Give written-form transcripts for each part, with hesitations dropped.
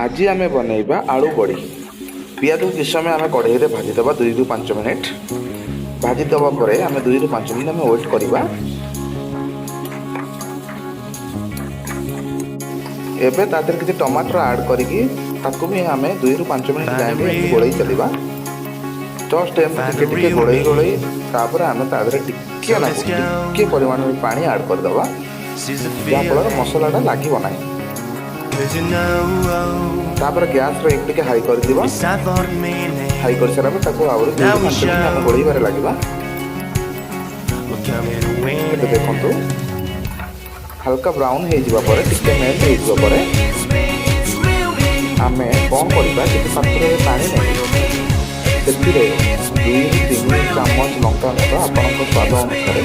आज आम बनइबा आलू बड़ी पियाज को किस समय आम कढ़ई में भाजीदे 2 ରୁ 5 मिनिट भाजीदवा आम 2 ରୁ 5 मिनिट आम वेट करवा। एबे तादर किसी टमाटर ऐड करके भी आम 2 ରୁ 5 मिनिट जाए गोलई चलवा। जस्ट एमती टिके गोलई गोलई तापर आम तादर टिके परिमाण में पानी ऐड करदे जहाँफल मसलाटा लगे ना। तापर गैस रे हाई कर दिबा। हाई कर सारा ताको आउर 2 ରୁ 5 मिनिट हम गोलैबारे लागिबा। देखंतु हल्का ब्राउन हे जिबा परे टिके मेल्ट हे जिबा परे आमे कोन करबा कि पात्र रे पानी नै सेतिरे 2 ରୁ 3 चामच लंका गुंड आपन को स्वाद अनुसार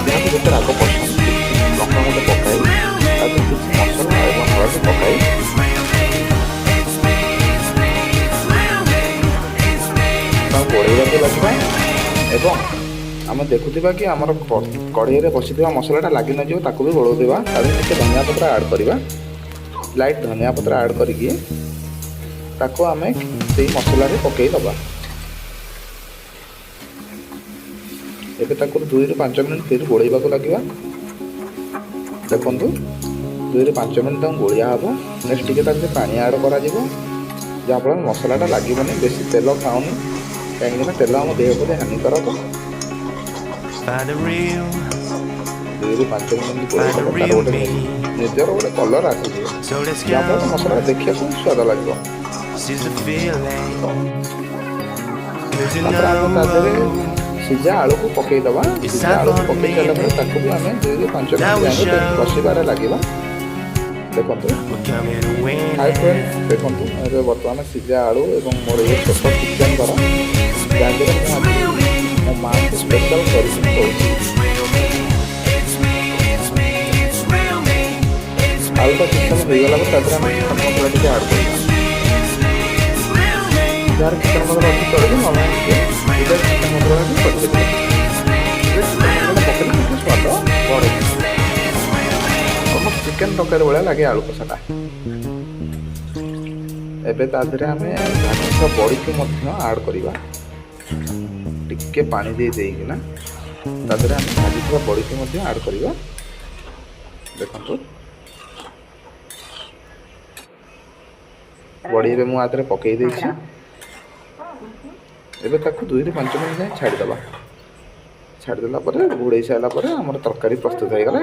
जहाँ गोटे राग पसंद लंका गुंड पकाई ताकि कुछ मसला एवं हळदी पकाई गोलैबाके लगे आम देखुवा कि आम कढ़ई में बसी मसलाटा लगे न भी गोलौदेवा। टे धनिया पत्र ऐड करवा। लाइट धनिया पत्र ऐड करके आम से मसला पकईदबा। एबे 2 ରୁ 5 मिनिट फिर गोलैबाक लगे। देखु 2 ରୁ 5 मिनिट गोलिया हम। नेक्स्ट टे पानी ऐड कर जहाँफल मसलाटा लगे बेसी तेल खाऊनी कहीं तेल आम देह को हानिकारक। 2 ରୁ 5 मिनिट गोटे निजर गोटे कलर आस मसला देखा स्वाद लगे। सीझा आलू को पकईदबा। सीझा आलू को पकई सारा भी आम 2 ରୁ 5 मिनिट बसबार लगे। देखो हाई फ्रेंड्स देखो बर्तमान सीझा आलू और मोर ये छोट चिकेन कर जहाँ मो माँ को स्पेशल कर आलूटा चिकेन हो गला आम चिकेन मसला टी ऐड कर जार चिकेन मसला अच्छी चढ़े ना चिकेन मसला पकड़े स्वाद बढ़े चिकेन तरकारी भाया लगे आलू कषाटा। एबे तादरे आम बड़ी को ऐड करवा। टिके पानी देना तादरे आम भाजी बड़ी को ऐड करवा। देखो बड़ी में मुझे पकई देछि। एबे 2 ରୁ 5 मिनिट जाए छाड़देवा। छाड़देला घोड़े सारापर आम तरकारी प्रस्तुत हो गला।